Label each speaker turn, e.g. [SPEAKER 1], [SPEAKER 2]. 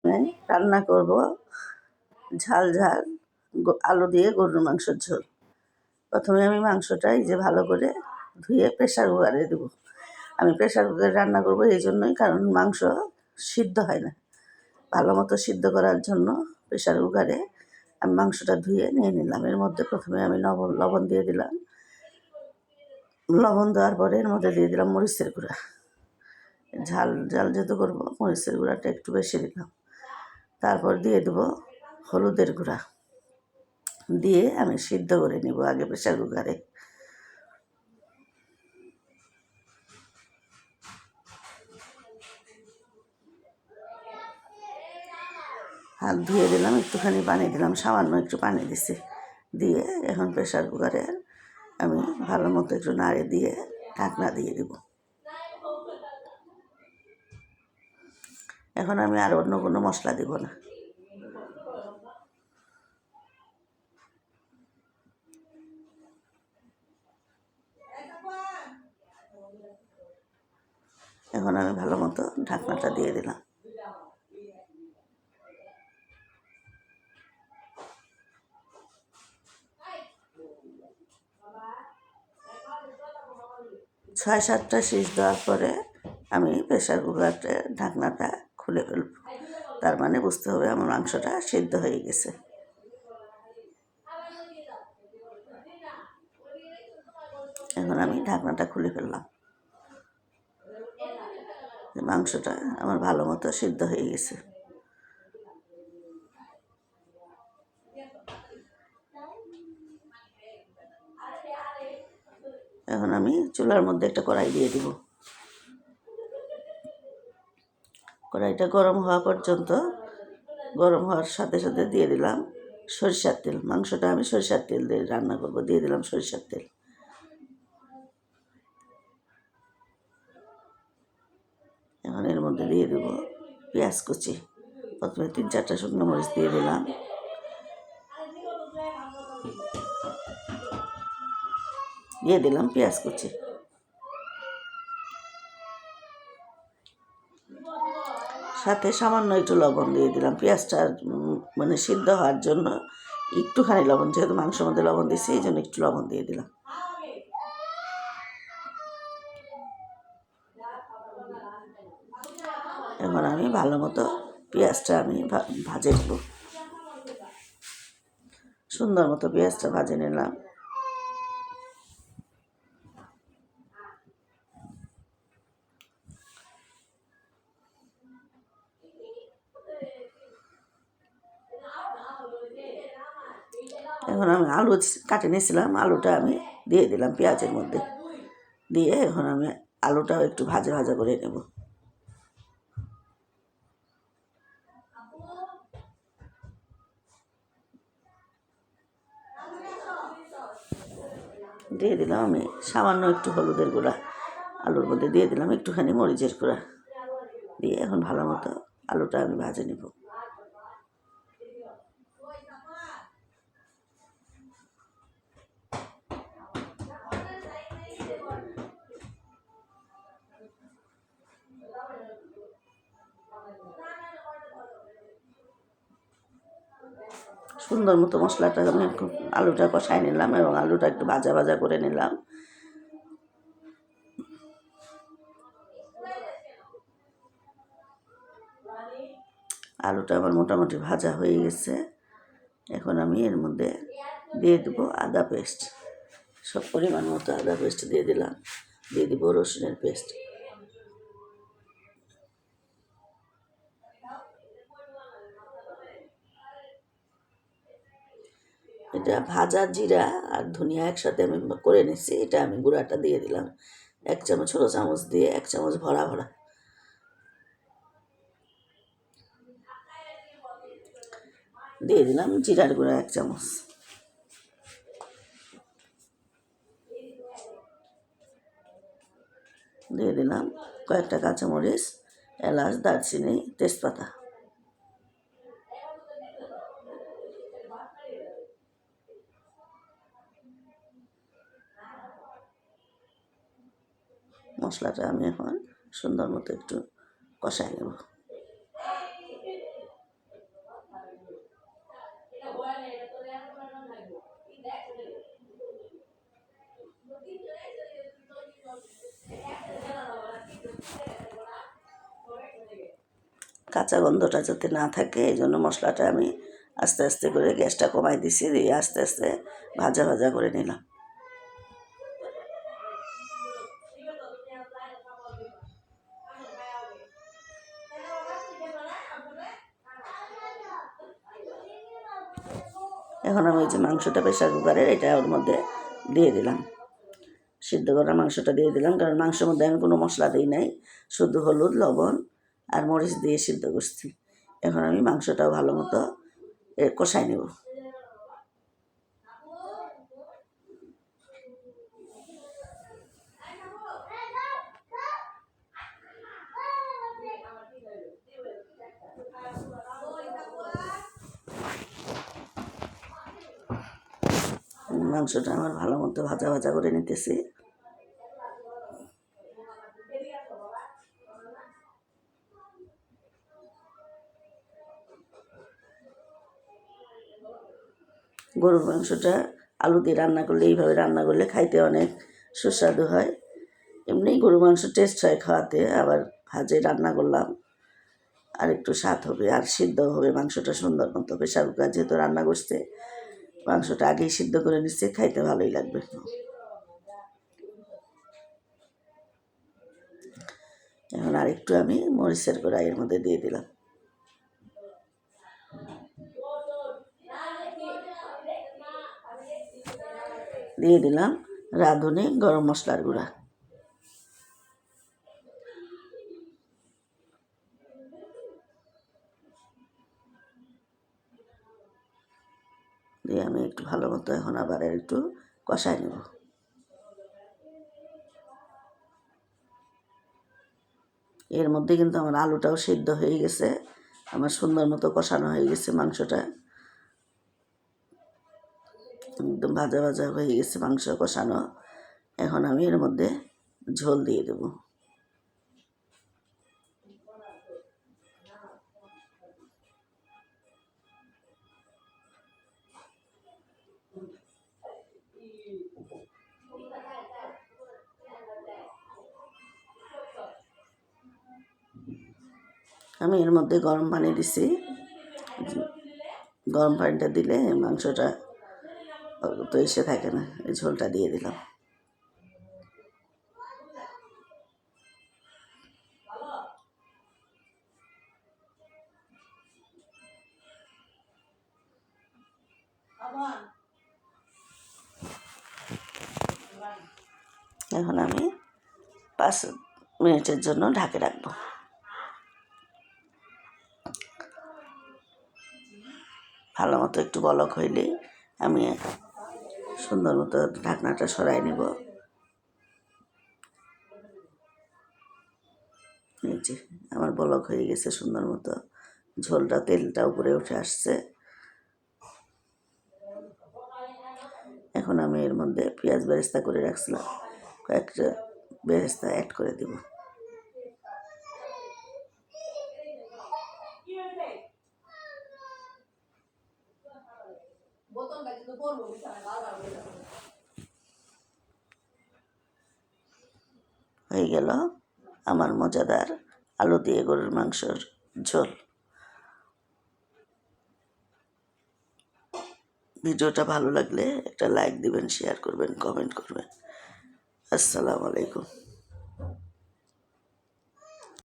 [SPEAKER 1] রান্না করব ঝাল ঝাল আলু দিয়ে গরুর মাংসের ঝোল। প্রথমে আমি মাংসটা এই যে ভালো করে ধুয়ে প্রেসার কুকারে দেবো। আমি প্রেসার কুকারে রান্না করব এই জন্যই, কারণ মাংস সিদ্ধ হয় না। ভালো মতো সিদ্ধ করার জন্য প্রেসার কুকারে আমি মাংসটা ধুয়ে নিয়ে নিলাম। এর মধ্যে প্রথমে আমি লবণ দিয়ে দিলাম। লবণ দেওয়ার পরে এর মধ্যে দিয়ে দিলাম মরিচের গুঁড়া। ঝাল যেহেতু করবো, মরিচের গুঁড়াটা একটু বেশি দিলাম। তারপর দিয়ে দেবো হলুদের গুঁড়া, দিয়ে আমি সিদ্ধ করে নিব আগে প্রেসার কুকারে। হাত ধুয়ে দিলাম, একটুখানি পানি দিলাম, সামান্য একটু পানি দিছি। দিয়ে এখন প্রেসার কুকারে আমি ভালো মতো একটু নাড়ে দিয়ে ঢাকনা দিয়ে দিব। এখন আমি আর অন্য কোনো মশলা দিব না। এখন আমি ভালো মতো ঢাকনাটা দিয়ে দিলাম। ছয় সাতটা সিজ দেওয়ার পরে আমি প্রেসার কুকারের ঢাকনাটা খুলে ফেলব। তার মানে বুঝতে হবে আমার মাংসটা সিদ্ধ হয়ে গেছে। এখন আমি ঢাকনাটা খুলে ফেললাম। মাংসটা আমার ভালো মতো সিদ্ধ হয়ে গেছে। এখন আমি চুলার মধ্যে একটা কড়াই দিয়ে দিব। কড়াইটা গরম হওয়া পর্যন্ত, গরম হওয়ার সাথে সাথে দিয়ে দিলাম সরিষার তেল। মাংসটা আমি সরিষার তেল দিয়ে রান্না করব। দিয়ে দিলাম সরিষার তেল। এখন এর মধ্যে দিয়ে দেবো পেঁয়াজ কুচি। প্রথমে 3-4টা শুকনো মরিচ দিয়ে দিলাম। দিয়ে দিলাম পেঁয়াজ কুচি। সাথে সামান্য একটু লবণ দিয়ে দিলাম। পেঁয়াজটা মানে সিদ্ধ হওয়ার জন্য একটুখানি লবণ, যেহেতু মাংসের মধ্যে লবণ দিয়েছি এই জন্য একটু লবণ দিয়ে দিলাম। এখন আমি ভালো মতো পেঁয়াজটা আমি ভাজে নেব। সুন্দর মতো পেঁয়াজটা ভাজে নিলাম। এখন আমি আলু কাটে নিয়েছিলাম, আলুটা আমি দিয়ে দিলাম পেঁয়াজের মধ্যে। দিয়ে এখন আমি আলুটাও একটু ভাজা ভাজা করে নেব। দিয়ে দিলাম আমি সামান্য একটু হলুদের গুঁড়া। আলুর মধ্যে দিয়ে দিলাম একটুখানি মরিচের গুঁড়া। দিয়ে এখন ভালো মতো আলুটা আমি ভাজে নেব। সুন্দর মতো মশলাটা আমি আলুটা কষাই নিলাম এবং আলুটা একটু ভাজা ভাজা করে নিলাম। আলুটা আমার মোটামুটি ভাজা হয়ে গেছে। এখন আমি এর মধ্যে দিয়ে দেবো আদা পেস্ট। সব পরিমাণ মতো আদা পেস্ট দিয়ে দিলাম। দিয়ে দেবো রসুনের পেস্ট। এটা ভাজা জিরা আর ধনিয়া একসাথে আমি করে নিচ্ছি। এটা আমি গুঁড়াটা দিয়ে দিলাম 1 চামচ, ছোটো চামচ দিয়ে 1 চামচ ভরা ভরা। দিয়ে দিলাম জিরার গুঁড়া 1 চামচ। দিয়ে দিলাম কয়েকটা কাঁচামরিচ, এলাচ, দারচিনি, তেজপাতা। মশলাটা আমি এখন সুন্দর মতো একটু কষাই নেব। কাঁচা গন্ধটা যাতে না থাকে এই জন্য মশলাটা আমি আস্তে আস্তে করে গ্যাসটা কমাই দিছি, দিয়ে আস্তে আস্তে ভাজা ভাজা করে নিলাম। এখন আমি এই যে মাংসটা প্রেসার কুকারের এটা ওর মধ্যে দিয়ে দিলাম, সিদ্ধ করা মাংসটা দিয়ে দিলাম, কারণ মাংসের মধ্যে আমি কোনো মশলা দিই নাই, শুধু হলুদ লবণ আর মরিচ দিয়ে সিদ্ধ করছি। এখন আমি মাংসটাও ভালো মতো কষাই নেব। মাংসটা আমার ভালো মতো ভাজা ভাজা করে নিতেছি। গরুর মাংসটা আলু দিয়ে রান্না করলে, এইভাবে রান্না করলে খাইতে অনেক সুস্বাদু হয়। এমনিই গরুর মাংস টেস্ট হয় খাওয়াতে, আবার ভাজে রান্না করলাম আর একটু স্বাদ হবে আর সিদ্ধ হবে মাংসটা সুন্দর মতো। প্রেসার কুকার যেহেতু রান্না করছে, মাংসটা আগেই সিদ্ধ করে নিচ্ছে, খাইতে ভালোই লাগবে। এখন আর একটু আমি মরিচের গুঁড়া এর মধ্যে দিয়ে দিলাম, দিয়ে দিলাম রাঁধুনি গরম মশলার গুঁড়া, দিয়ে আমি একটু ভালো মতো এখন আবার একটু কষাই নেব। এর মধ্যে কিন্তু আমার আলুটাও সিদ্ধ হয়ে গেছে, আমার সুন্দর মতো কষানো হয়ে গেছে মাংসটা, একদম ভাজা ভাজা হয়ে গেছে মাংস কষানো। এখন আমি এর মধ্যে ঝোল দিয়ে দেব। আমি এর মধ্যে গরম পানি দিছি, গরম পানিটা দিলে মাংসটা তো এসে থাকে না, এই ঝোলটা দিয়ে দিলাম। এখন আমি 5 মিনিটের জন্য ঢাকে রাখবো। ভালো মতো একটু বলক হইলেই আমি সুন্দর মতো ঢাকনাটা সরাই নেব। এই যে আমার বলক হয়ে গেছে সুন্দর মতো, ঝোলটা তেলটা উপরে উঠে আসছে। এখন আমি এর মধ্যে পেঁয়াজ বেরেস্তা করে রাখছিলাম, কয়েকটা বেরেস্তা অ্যাড করে দেব। হয়ে গেল আমার মজাদার আলু দিয়ে গরুর মাংসর ঝোল। ভিডিওটা ভালো লাগলে একটা লাইক দিবেন, শেয়ার করবেন, কমেন্ট করবেন। আসসালামু আলাইকুম।